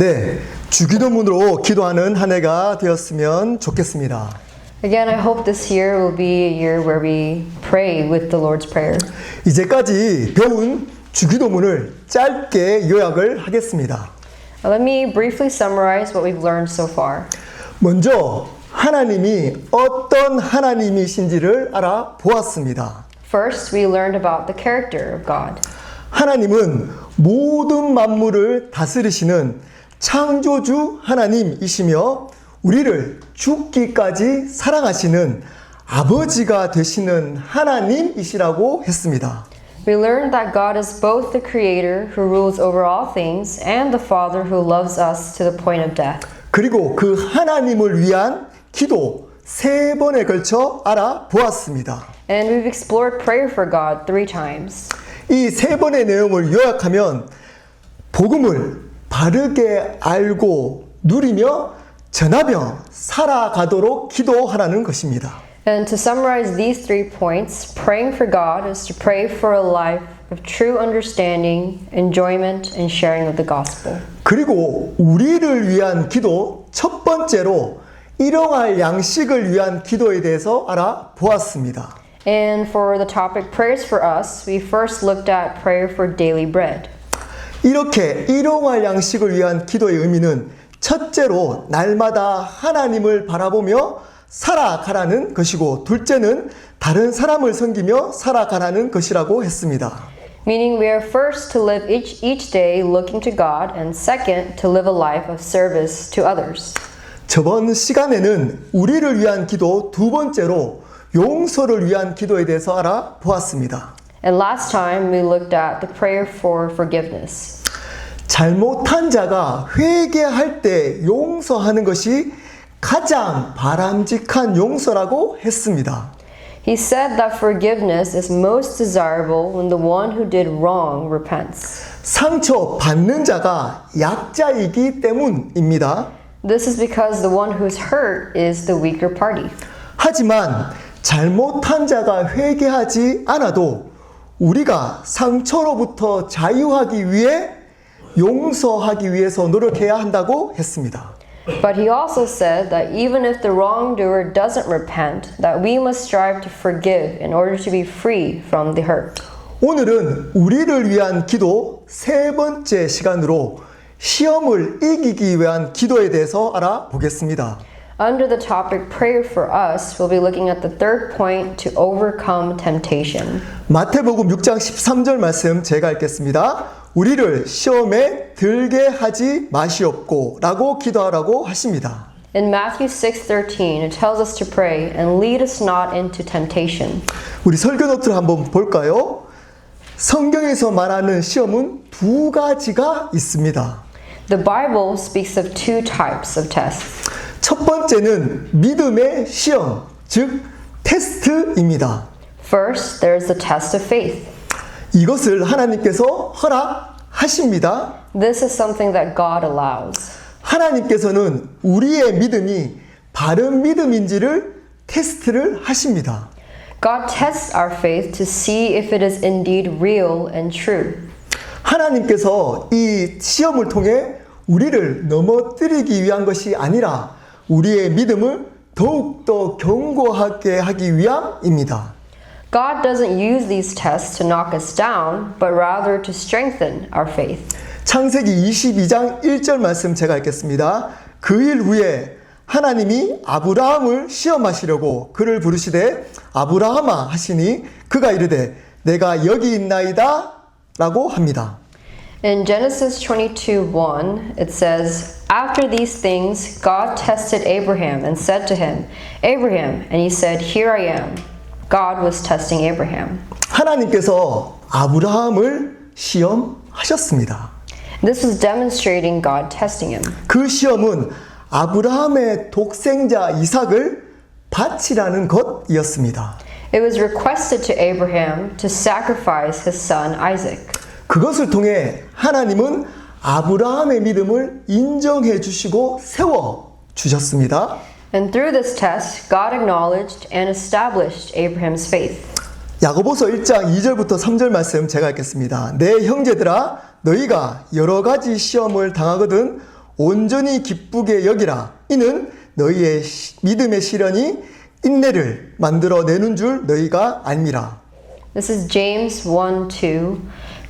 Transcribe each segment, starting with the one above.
네, 주기도문으로 기도하는 한 해가 되었으면 좋겠습니다. Again, I hope this year will be a year where we pray with the Lord's Prayer. 이제까지 배운 주기도문을 짧게 요약을 하겠습니다. Let me briefly summarize what we've learned so far. 먼저 하나님이 어떤 하나님이신지를 알아보았습니다. First, we learned about the character of God. 하나님은 모든 만물을 다스리시는 창조주 하나님이시며 우리를 죽기까지 사랑하시는 아버지가 되시는 하나님이시라고 했습니다. We learned that God is both the creator who rules over all things and the father who loves us to the point of death. 그리고 그 하나님을 위한 기도 3번에 걸쳐 알아보았습니다. And we've explored prayer for God 3 times. 이 3번의 내용을 요약하면 복음을 바르게 알고 누리며 전하며 살아가도록 기도하라는 것입니다. And to summarize these 3 points, praying for God is to pray for a life of true understanding, enjoyment, and sharing of the gospel. 그리고 우리를 위한 기도 첫 번째로 일용할 양식을 위한 기도에 대해서 알아보았습니다. And for the topic prayers for us, we first looked at prayer for daily bread. 이렇게 일용할 양식을 위한 기도의 의미는 첫째로 날마다 하나님을 바라보며 살아가라는 것이고 둘째는 다른 사람을 섬기며 살아가라는 것이라고 했습니다. Meaning we are first to live each day looking to God and second to live a life of service to others. 저번 시간에는 우리를 위한 기도 두 번째로 용서를 위한 기도에 대해서 알아보았습니다. And last time we looked at the prayer for forgiveness. 잘못한 자가 회개할 때 용서하는 것이 가장 바람직한 용서라고 했습니다. He said that forgiveness is most desirable when the one who did wrong repents. 상처 받는 자가 약자이기 때문입니다. This is because the one who's hurt is the weaker party. 하지만 잘못한 자가 회개하지 않아도 우리가 상처로부터 자유하기 위해 용서하기 위해서 노력해야 한다고 했습니다. But he also said that even if the wrongdoer doesn't repent, that we must strive to forgive in order to be free from the hurt. 오늘은 우리를 위한 기도 3번째 시간으로 시험을 이기기 위한 기도에 대해서 알아보겠습니다. Under the topic prayer for us, we'll be looking at the third point to overcome temptation. 마태복음 6장 13절 말씀 제가 읽겠습니다. 우리를 시험에 들게 하지 마시옵고 라고 기도하라고 하십니다. In Matthew 6:13, it tells us to pray and lead us not into temptation. 우리 설교 노트를 한번 볼까요? 성경에서 말하는 시험은 2가지가 있습니다. The Bible speaks of 2 types of tests. 첫 번째는 믿음의 시험, 즉 테스트입니다. First, there is the test of faith. 이것을 하나님께서 허락하십니다. This is something that God allows. 하나님께서는 우리의 믿음이 바른 믿음인지를 테스트를 하십니다. God tests our faith to see if it is indeed real and true. 하나님께서 이 시험을 통해 우리를 넘어뜨리기 위한 것이 아니라 우리의 믿음을 더욱더 견고하게 하기 위함입니다. God doesn't use these tests to knock us down, but rather to strengthen our faith. 창세기 22장 1절 말씀 제가 읽겠습니다. 그 일 후에 하나님이 아브라함을 시험하시려고 그를 부르시되 아브라함아 하시니 그가 이르되 내가 여기 있나이다 라고 합니다. In Genesis 22:1, it says, After these things, God tested Abraham and said to him, Abraham, and he said, Here I am. God was testing Abraham. 하나님께서 아브라함을 시험하셨습니다. This was demonstrating God testing him. 그 시험은 아브라함의 독생자 이삭을 바치라는 것이었습니다. It was requested to Abraham to sacrifice his son Isaac. 그것을 통해 하나님은 아브라함의 믿음을 인정해 주시고 세워 주셨습니다. And through this test, God acknowledged and established Abraham's faith. 야고보서 1장 2절부터 3절 말씀 제가 읽겠습니다. 내 형제들아 너희가 여러 가지 시험을 당하거든 온전히 기쁘게 여기라. 이는 너희의 믿음의 시련이 인내를 만들어내는 줄 너희가 알미라. This is James 1:2.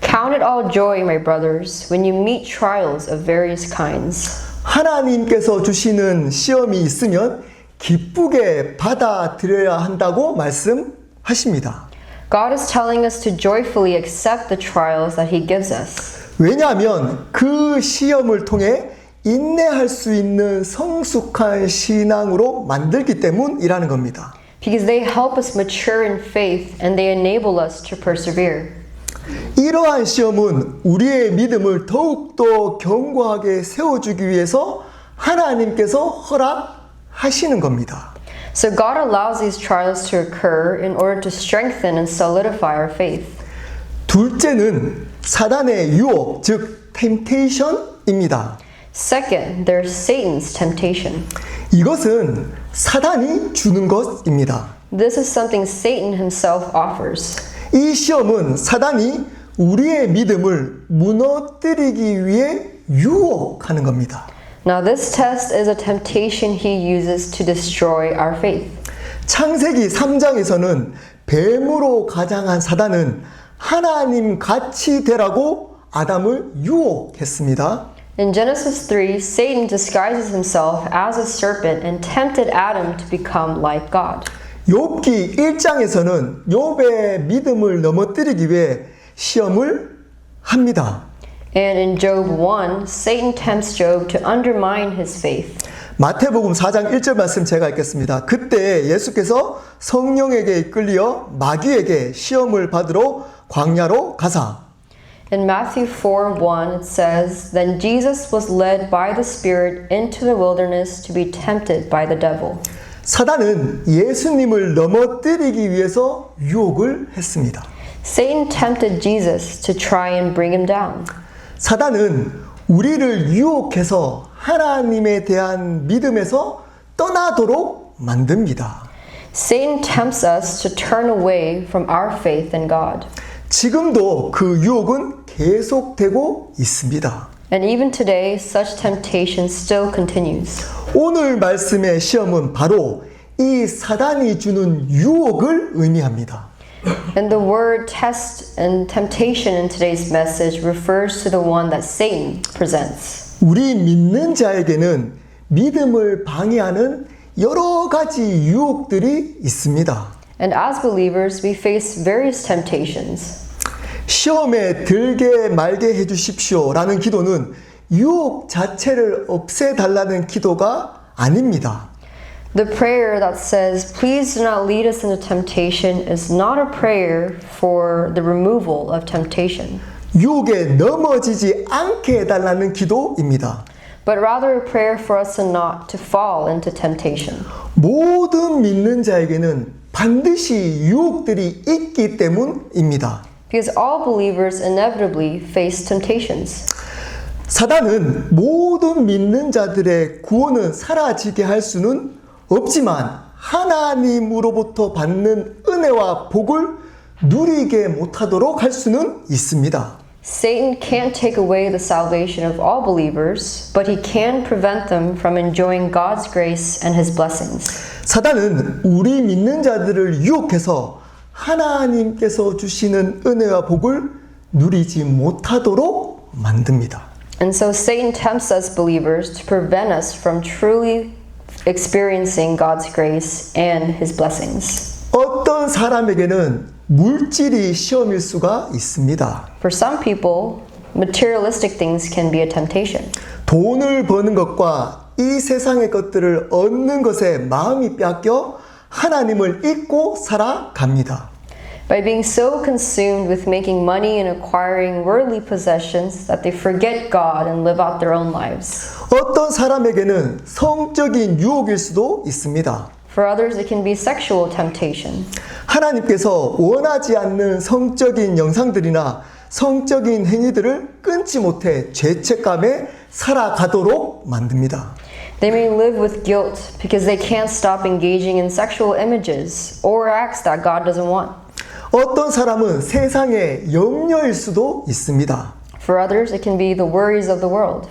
Count it all joy, my brothers, when you meet trials of various kinds. 하나님께서 주시는 시험이 있으면 기쁘게 받아들여야 한다고 말씀하십니다. God is telling us to joyfully accept the trials that He gives us. 왜냐하면 그 시험을 통해 인내할 수 있는 성숙한 신앙으로 만들기 때문이라는 겁니다. Because they help us mature in faith and they enable us to persevere. 이러한 시험은 우리의 믿음을 더욱더 견고하게 세워주기 위해서 하나님께서 허락하시는 겁니다. So God allows these trials to occur in order to strengthen and solidify our faith. 둘째는 사단의 유혹, 즉 temptation입니다. Second, there's Satan's temptation. 이것은 사단이 주는 것입니다. This is something Satan himself offers. 이 시험은 사단이 우리의 믿음을 무너뜨리기 위해 유혹하는 겁니다. Now this test is a temptation he uses to destroy our faith. 창세기 3장에서는 뱀으로 가장한 사단은 하나님 같이 되라고 아담을 유혹했습니다. In Genesis 3, Satan disguises himself as a serpent and tempted Adam to become like God. 욥기 1장에서는 욥의 믿음을 넘어뜨리기 위해 시험을 합니다. And in Job 1, Satan tempts Job to undermine his faith. 마태복음 4장 1절 말씀 제가 읽겠습니다. 그때 예수께서 성령에게 이끌려 마귀에게 시험을 받으러 광야로 가사. In Matthew 4:1 it says, Then Jesus was led by the Spirit into the wilderness to be tempted by the devil. 사단은 예수님을 넘어뜨리기 위해서 유혹을 했습니다. Satan tempted Jesus to try and bring him down. 사단은 우리를 유혹해서 하나님에 대한 믿음에서 떠나도록 만듭니다. Satan tempts us to turn away from our faith in God. 지금도 그 유혹은 계속되고 있습니다. And even today, such temptation still continues. 오늘 말씀의 시험은 바로 이 사단이 주는 유혹을 의미합니다. And the word test and temptation in today's message refers to the one that Satan presents. 우리 믿는 자에게는 믿음을 방해하는 여러 가지 유혹들이 있습니다. And as believers, we face various temptations. 시험에 들게 말게 해주십시오 라는 기도는 유혹 자체를 없애달라는 기도가 아닙니다. The prayer that says, Please do not lead us into temptation is not a prayer for the removal of temptation, 유혹에 넘어지지 않게 해달라는 기도입니다. but rather a prayer for us not to fall into temptation. 모든 믿는 자에게는 반드시 유혹들이 있기 때문입니다. Because all believers inevitably face temptations. 사단은 모든 믿는 자들의 구원은 사라지게 할 수는 없지만 하나님으로부터 받는 은혜와 복을 누리게 못하도록 할 수는 있습니다. Satan can't take away the salvation of all believers, but he can prevent them from enjoying God's grace and his blessings. 사단은 우리 믿는 자들을 유혹해서 하나님께서 주시는 은혜와 복을 누리지 못하도록 만듭니다. And so Satan tempts us believers to prevent us from truly experiencing God's grace and his blessings. 어떤 사람에게는 물질이 시험일 수가 있습니다. For some people, materialistic things can be a temptation. 돈을 버는 것과 이 세상의 것들을 얻는 것에 마음이 빼앗겨 하나님을 잊고 살아갑니다. By being so consumed with making money and acquiring worldly possessions that they forget God and live out their own lives. 어떤 사람에게는 성적인 유혹일 수도 있습니다. For others, it can be sexual temptation. 하나님께서 원하지 않는 성적인 영상들이나 성적인 행위들을 끊지 못해 죄책감에 살아가도록 만듭니다. They may live with guilt because they can't stop engaging in sexual images or acts that God doesn't want. 어떤 사람은 세상의 염려일 수도 있습니다. For others, it can be the worries of the world.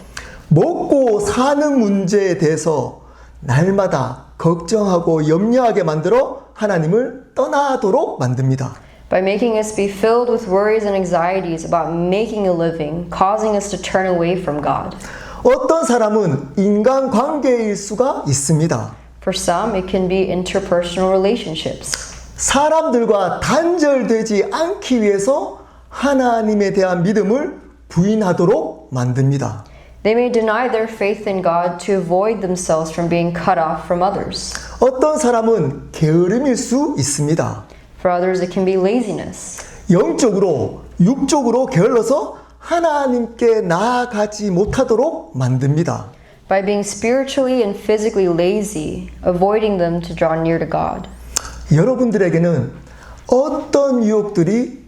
먹고 사는 문제에 대해서 날마다 걱정하고 염려하게 만들어 하나님을 떠나도록 만듭니다. By making us be filled with worries and anxieties about making a living, causing us to turn away from God. 어떤 사람은 인간관계일 수가 있습니다. For some, it can be interpersonal relationships. 사람들과 단절되지 않기 위해서 하나님에 대한 믿음을 부인하도록 만듭니다. They may deny their faith in God to avoid themselves from being cut off from others. 어떤 사람은 게으름일 수 있습니다. For others, it can be laziness. 영적으로, 육적으로 게을러서 하나님께 나아가지 못하도록 만듭니다. By being spiritually and physically lazy, avoiding them to draw near to God. 여러분들에게는 어떤 유혹들이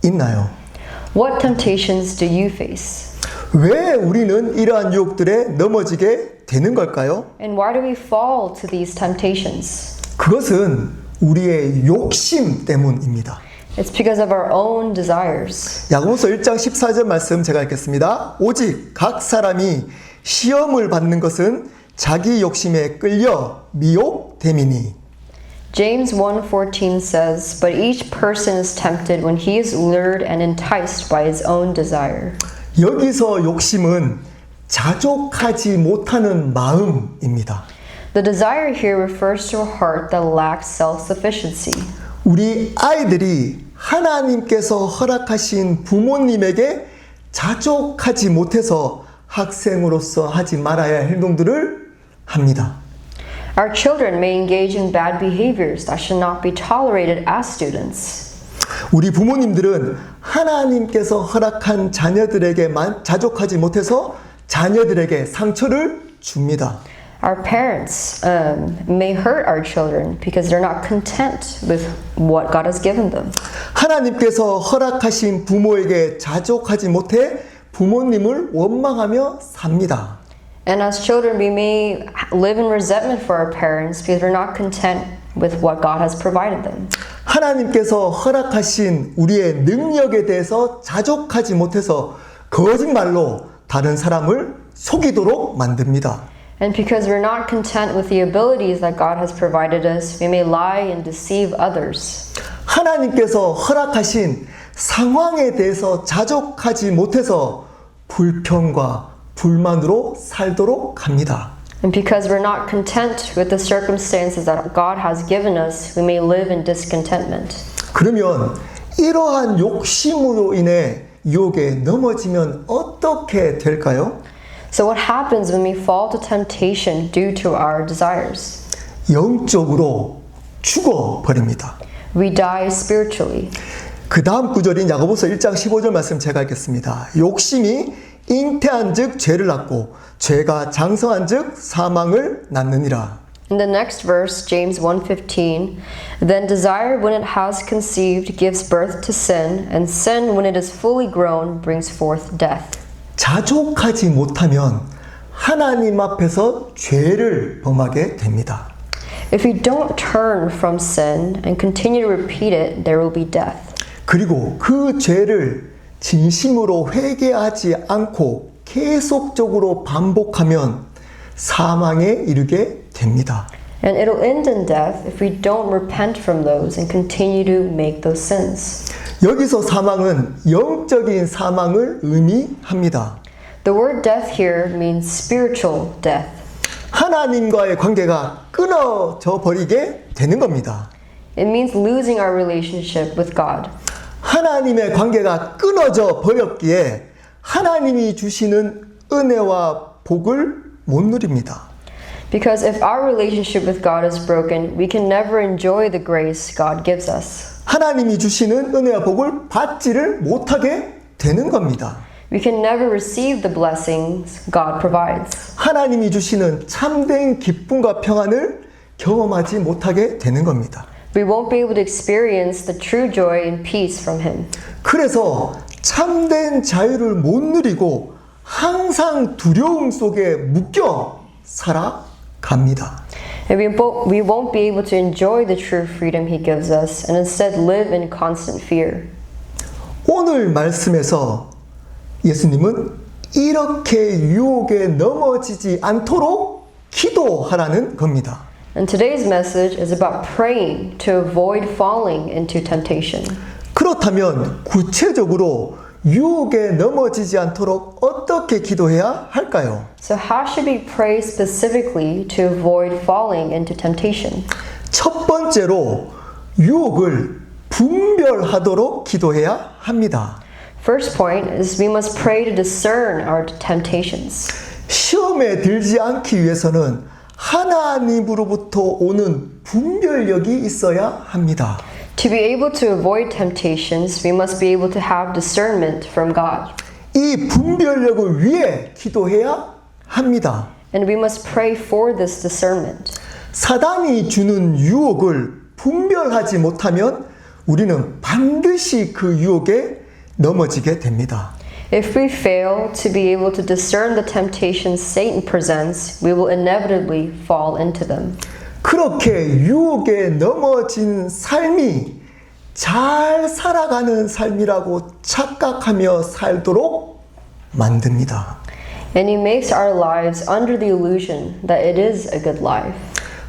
있나요? What temptations do you face? 왜 우리는 이러한 유혹들에 넘어지게 되는 걸까요? And why do we fall to these temptations? 그것은 우리의 욕심 때문입니다. It's because of our own desires. 야고보서 1장 14절 말씀 제가 읽겠습니다. 오직 각 사람이 시험을 받는 것은 자기 욕심에 끌려 미혹됨이니. James 1:14 says, "But each person is tempted when he is lured and enticed by his own desire." 여기서 욕심은 자족하지 못하는 마음입니다. The desire here refers to a heart that lacks self-sufficiency. 우리 아이들이 하나님께서 허락하신 부모님에게 자족하지 못해서 학생으로서 하지 말아야 할 행동들을 합니다. Our children may engage in bad behaviors that should not be tolerated as students. 우리 부모님들은 하나님께서 허락한 자녀들에게만 자족하지 못해서 자녀들에게 상처를 줍니다. Our parents may hurt our children because they're not content with what God has given them. 하나님께서 허락하신 부모에게 자족하지 못해 부모님을 원망하며 삽니다. And as children, we may live in resentment for our parents because we're not content with what God has provided them. 하나님께서 허락하신 우리의 능력에 대해서 자족하지 못해서 거짓말로 다른 사람을 속이도록 만듭니다. And because we're not content with the abilities that God has provided us, we may lie and deceive others. 하나님께서 허락하신 상황에 대해서 자족하지 못해서 불평과 불만으로 살도록 합니다. And because we're not content with the circumstances that God has given us, we may live in discontentment. 그러면 이러한 욕심으로 인해 유혹에 넘어지면 어떻게 될까요? So what happens when we fall to temptation due to our desires? 영적으로 죽어버립니다. We die spiritually. 그 다음 구절인 야고보서 1장 15절 말씀 제가 읽겠습니다. 욕심이 잉태한 즉 죄를 낳고 죄가 장성한 즉 사망을 낳느니라. In the next verse, James 1:15, then desire when it has conceived gives birth to sin, and sin when it is fully grown brings forth death. 자족하지 못하면 하나님 앞에서 죄를 범하게 됩니다. If we don't turn from sin and continue to repeat it, there will be death. 그리고 그 죄를 진심으로 회개하지 않고 계속적으로 반복하면 사망에 이르게 됩니다. And it'll end in death if we don't repent from those and continue to make those sins. 여기서 사망은 영적인 사망을 의미합니다. The word death here means spiritual death. 하나님과의 관계가 끊어져 버리게 되는 겁니다. It means losing our relationship with God. 하나님의 관계가 끊어져 버렸기에 하나님이 주시는 은혜와 복을 못 누립니다. Because if our relationship with God is broken, we can never enjoy the grace God gives us. 하나님이 주시는 은혜와 복을 받지를 못하게 되는 겁니다. We can never receive the blessings God provides. 하나님이 주시는 참된 기쁨과 평안을 경험하지 못하게 되는 겁니다. We won't be able to experience the true joy and peace from Him. 그래서 참된 자유를 못 누리고 항상 두려움 속에 묶여 살아갑니다. And we won't be able to enjoy the true freedom He gives us and instead live in constant fear. 오늘 말씀에서 예수님은 이렇게 유혹에 넘어지지 않도록 기도하라는 겁니다. And today's message is about praying to avoid falling into temptation. 그렇다면 구체적으로 유혹에 넘어지지 않도록 어떻게 기도해야 할까요? So how should we pray specifically to avoid falling into temptation? 첫 번째로 유혹을 분별하도록 기도해야 합니다. First point is we must pray to discern our temptations. 시험에 들지 않기 위해서는 하나님으로부터 오는 분별력이 있어야 합니다. To be able to avoid temptations, we must be able to have discernment from God. 이 분별력을 위해 기도해야 합니다. And we must pray for this discernment. 사단이 주는 유혹을 분별하지 못하면 우리는 반드시 그 유혹에 넘어지게 됩니다. If we fail to be able to discern the temptations Satan presents, we will inevitably fall into them. 그렇게 유혹에 넘어진 삶이 잘 살아가는 삶이라고 착각하며 살도록 만듭니다. And he makes our lives under the illusion that it is a good life.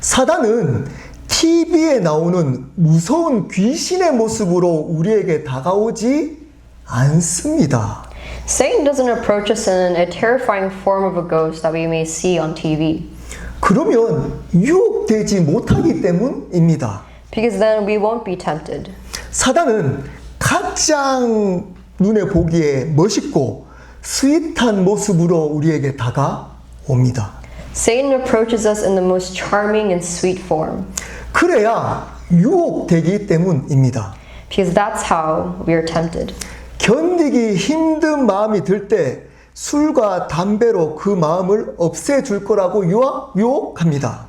사단은 TV에 나오는 무서운 귀신의 모습으로 우리에게 다가오지 않습니다. Satan doesn't approach us in a terrifying form of a ghost that we may see on TV. 그러면 유혹되지 못하기 때문입니다. Because then we won't be tempted. 사단은 가장 눈에 보기에 멋있고 스윗한 모습으로 우리에게 다가옵니다. Satan approaches us in the most charming and sweet form. 그래야 유혹되기 때문입니다. Because that's how we are tempted. 견디기 힘든 마음이 들 때 술과 담배로 그 마음을 없애줄 거라고 유혹합니다.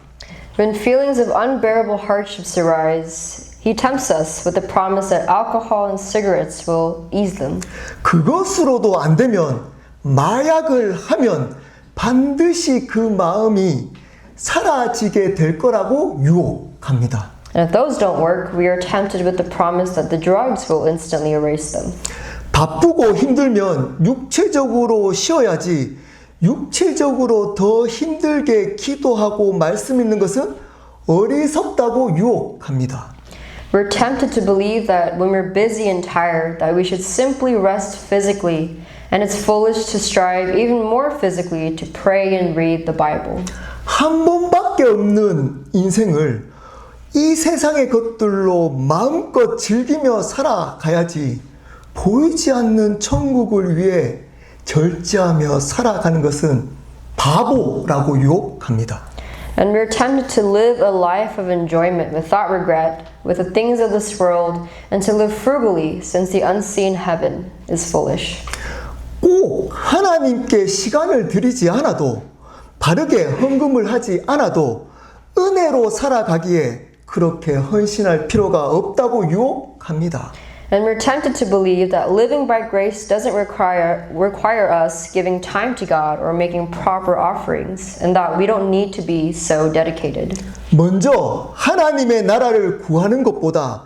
When feelings of unbearable hardships arise, he tempts us with the promise that alcohol and cigarettes will ease them. 그것으로도 안 되면 마약을 하면 반드시 그 마음이 사라지게 될 거라고 유혹합니다. And if those don't work, we are tempted with the promise that the drugs will instantly erase them. 바쁘고 힘들면 육체적으로 쉬어야지 육체적으로 더 힘들게 기도하고 말씀 읽는 것은 어리석다고 유혹합니다. We're tempted to believe that when we're busy and tired, that we should simply rest physically, and it's foolish to strive even more physically to pray and read the Bible. 한 번밖에 없는 인생을 이 세상의 것들로 마음껏 즐기며 살아가야지 보이지 않는 천국을 위해 절제하며 살아가는 것은 바보라고 유혹합니다. And we're tempted to live a life of enjoyment without regret with the things of this world and to live frugally since the unseen heaven is foolish. 꼭 하나님께 시간을 들이지 않아도 바르게 헌금을 하지 않아도 은혜로 살아가기에 그렇게 헌신할 필요가 없다고 유혹합니다. And we're tempted to believe that living by grace doesn't require us giving time to God or making proper offerings, and that we don't need to be so dedicated. 먼저 하나님의 나라를 구하는 것보다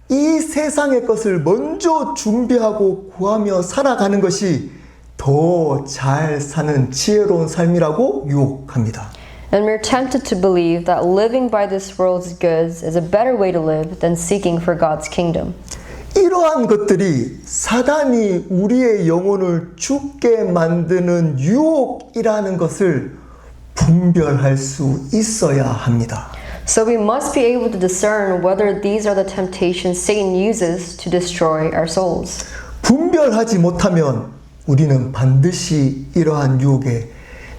이 세상의 것을 먼저 준비하고 구하며 살아가는 것이 더 잘 사는 지혜로운 삶이라고 유혹합니다. And we're tempted to believe that living by this world's goods is a better way to live than seeking for God's kingdom. 이러한 것들이 사단이 우리의 영혼을 죽게 만드는 유혹이라는 것을 분별할 수 있어야 합니다. So we must be able to discern whether these are the temptations Satan uses to destroy our souls. 분별하지 못하면 우리는 반드시 이러한 유혹에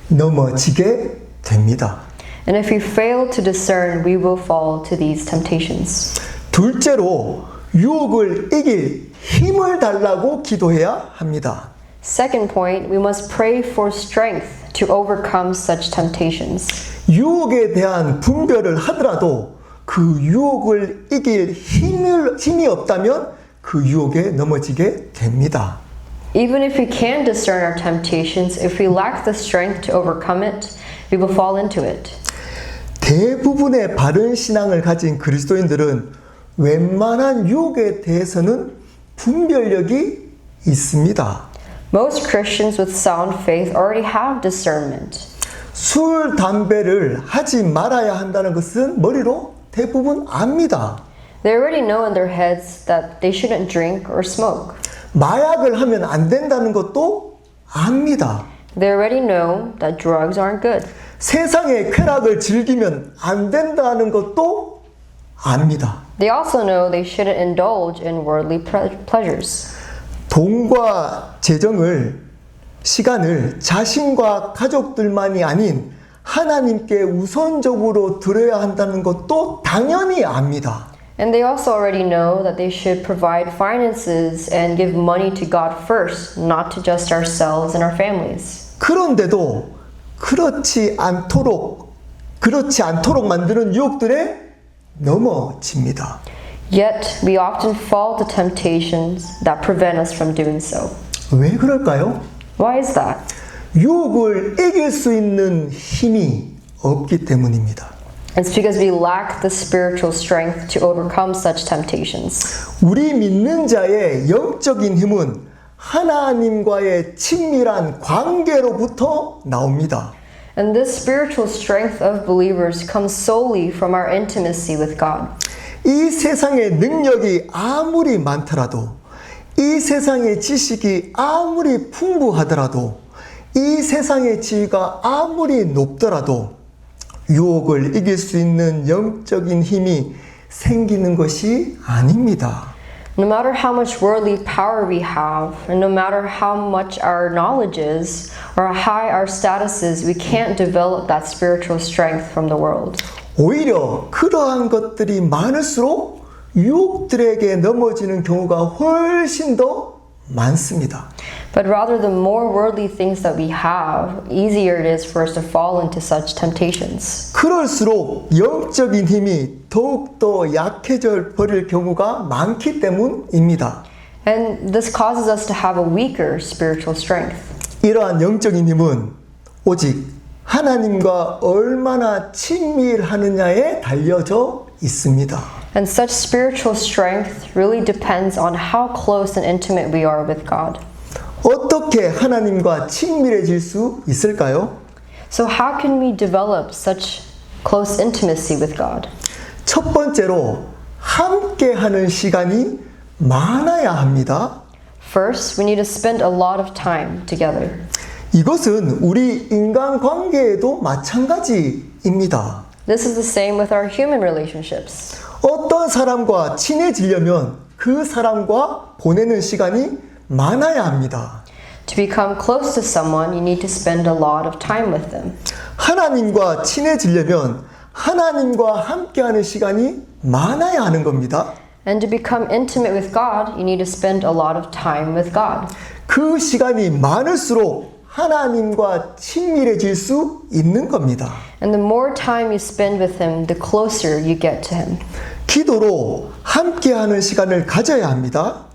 넘어지게 됩니다. And if we fail to discern, we will fall to these temptations. 둘째로 유혹을 이길 힘을 달라고 기도해야 합니다. Second point, we must pray for strength to overcome such temptations. 유혹에 대한 분별을 하더라도 그 유혹을 이길 힘이 없다면 그 유혹에 넘어지게 됩니다. Even if we can discern our temptations, if we lack the strength to overcome it, we will fall into it. 대부분의 바른 신앙을 가진 그리스도인들은 웬만한 유혹에 대해서는 분별력이 있습니다. Most Christians with sound faith already have discernment. 술, 담배를 하지 말아야 한다는 것은 머리로 대부분 압니다. They already know in their heads that they shouldn't drink or smoke. 마약을 하면 안 된다는 것도 압니다. They already know that drugs aren't good. 세상의 쾌락을 즐기면 안 된다는 것도 압니다. They also know they shouldn't indulge in worldly pleasures. 돈과 재정을, 시간을 자신과 가족들만이 아닌 하나님께 우선적으로 드려야 한다는 것도 당연히 압니다. And they also already know that they should provide finances and give money to God first, not to just ourselves and our families. 그런데도 그렇지 않도록 만드는 유혹들에 넘어집니다. Yet, we often fall to temptations that prevent us from doing so. 왜 그럴까요? Why is that? 유혹을 이길 수 있는 힘이 없기 때문입니다. It's because we lack the spiritual strength to overcome such temptations. 우리 믿는 자의 영적인 힘은 하나님과의 친밀한 관계로부터 나옵니다. And this spiritual strength of believers comes solely from our intimacy with God. 이 세상의 능력이 아무리 많더라도, 이 세상의 지식이 아무리 풍부하더라도, 이 세상의 지위가 아무리 높더라도 유혹을 이길 수 있는 영적인 힘이 생기는 것이 아닙니다. No matter how much worldly power we have, and no matter how much our knowledge is, or how high our status is, we can't develop that spiritual strength from the world. 오히려 그러한 것들이 많을수록 유혹들에게 넘어지는 경우가 훨씬 더 많습니다. But rather, the more worldly things that we have, easier it is for us to fall into such temptations. 그럴수록 영적인 힘이 더욱더 약해져 버릴 경우가 많기 때문입니다. And this causes us to have a weaker spiritual strength. 이러한 영적인 힘은 오직 하나님과 얼마나 친밀하느냐에 달려져 있습니다. And such spiritual strength really depends on how close and intimate we are with God. 어떻게 하나님과 친밀해질 수 있을까요? So how can we develop such close intimacy with God? 첫 번째로 함께 하는 시간이 많아야 합니다. First, we need to spend a lot of time together. 이것은 우리 인간관계에도 마찬가지입니다. This is the same with our human relationships. 어떤 사람과 친해지려면 그 사람과 보내는 시간이 많아야 합니다. To become close to someone, you need to spend a lot of time with them. 하나님과 친해지려면 하나님과 함께하는 시간이 많아야 하는 겁니다. And to become intimate with God, you need to spend a lot of time with God. 그 시간이 많을수록 하나님과 친밀해질 수 있는 겁니다. And the more time you spend with Him, the closer you get to Him. 기도로 함께하는 시간을 가져야 합니다.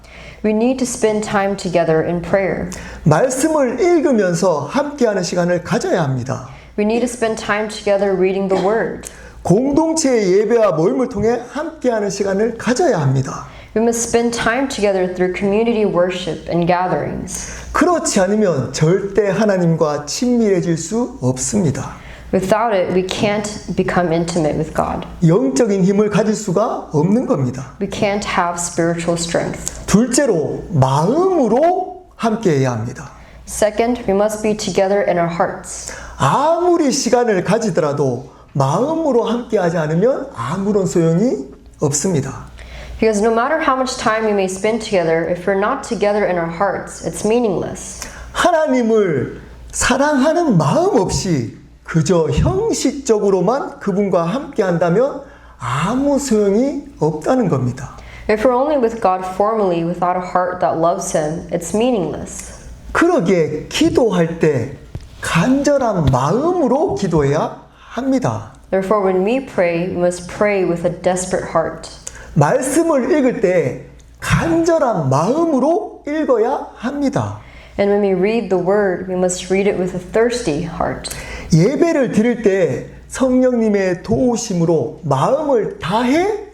We need to spend time together in prayer. 말씀을 읽으면서 함께하는 시간을 가져야 합니다. We need to spend time together reading the Word. 공동체의 예배와 모임을 통해 함께하는 시간을 가져야 합니다. We must spend time together through community worship and gatherings. 그렇지 않으면 절대 하나님과 친밀해질 수 없습니다. Without it, we can't become intimate with God. 영적인 힘을 가질 수가 없는 겁니다. We can't have spiritual strength. 둘째로 마음으로 함께해야 합니다. Second, we must be together in our hearts. 아무리 시간을 가지더라도 마음으로 함께하지 않으면 아무런 소용이 없습니다. Because no matter how much time we may spend together, if we're not together in our hearts, it's meaningless. 하나님을 사랑하는 마음 없이 그저 형식적으로만 그분과 함께한다면 아무 소용이 없다는 겁니다. If we're only with God formally without a heart that loves Him, it's meaningless. 그러기에 기도할 때 간절한 마음으로 기도해야 합니다. Therefore, when we pray, we must pray with a desperate heart. 말씀을 읽을 때 간절한 마음으로 읽어야 합니다. And when we read the Word, we must read it with a thirsty heart. 예배를 드릴 때 성령님의 도우심으로 마음을 다해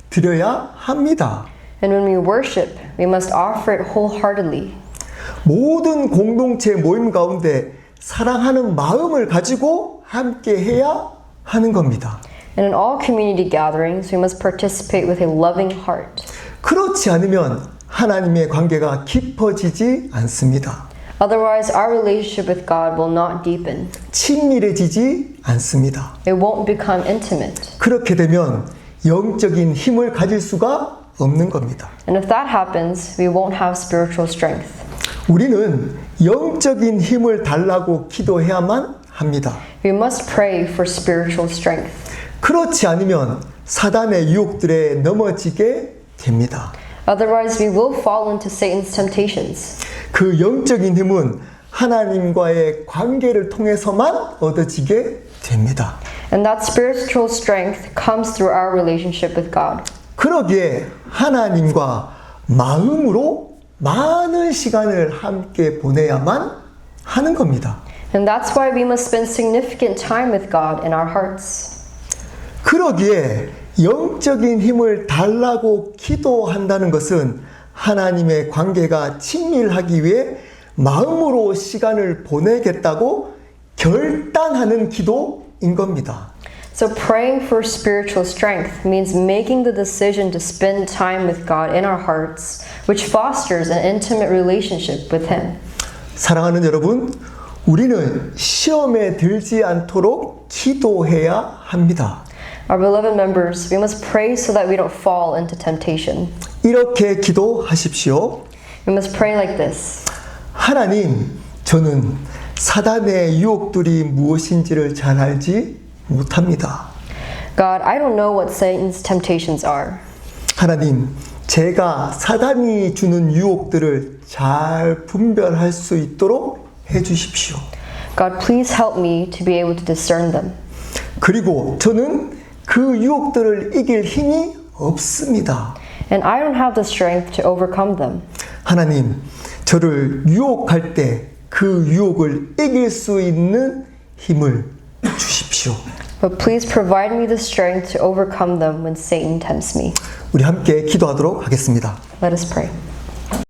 드려야 합니다. And when we worship, we must offer it wholeheartedly. 모든 공동체 모임 가운데 사랑하는 마음을 가지고 함께 해야 하는 겁니다. And in all community gatherings, we must participate with a loving heart. 그렇지 않으면 하나님의 관계가 깊어지지 않습니다. Otherwise, our relationship with God will not deepen. 친밀해지지 않습니다. It won't become intimate. 그렇게 되면 영적인 힘을 가질 수가 없는 겁니다. And if that happens, we won't have spiritual strength. 우리는 영적인 힘을 달라고 기도해야만 합니다. We must pray for spiritual strength. 그렇지 않으면 사단의 유혹들에 넘어지게 됩니다. Otherwise, we will fall into Satan's temptations. 그 영적인 힘은 하나님과의 관계를 통해서만 얻어지게 됩니다. And that spiritual strength comes through our relationship with God. 그러기에 하나님과 마음으로 많은 시간을 함께 보내야만 하는 겁니다. And that's why we must spend significant time with God in our hearts. 그러기에 영적인 힘을 달라고 기도한다는 것은 하나님의 관계가 친밀하기 위해 마음으로 시간을 보내겠다고 결단하는 기도인 겁니다. So praying for spiritual strength means making the decision to spend time with God in our hearts, which fosters an intimate relationship with Him. 사랑하는 여러분, 우리는 시험에 들지 않도록 기도해야 합니다. Our beloved members, we must pray so that we don't fall into temptation. 이렇게 기도하십시오. We must pray like this. 하나님, 저는 사단의 유혹들이 무엇인지를 잘 알지 못합니다. God, I don't know what Satan's temptations are. 하나님, 제가 사단이 주는 유혹들을 잘 분별할 수 있도록 해주십시오. God, please help me to be able to discern them. 그리고 저는 그 유혹들을 이길 힘이 없습니다. And I don't have the strength to overcome them. 하나님, 저를 유혹할 때 그 유혹을 이길 수 있는 힘을 주십시오. But please provide me the strength to overcome them when Satan tempts me. 우리 함께 기도하도록 하겠습니다. Let us pray.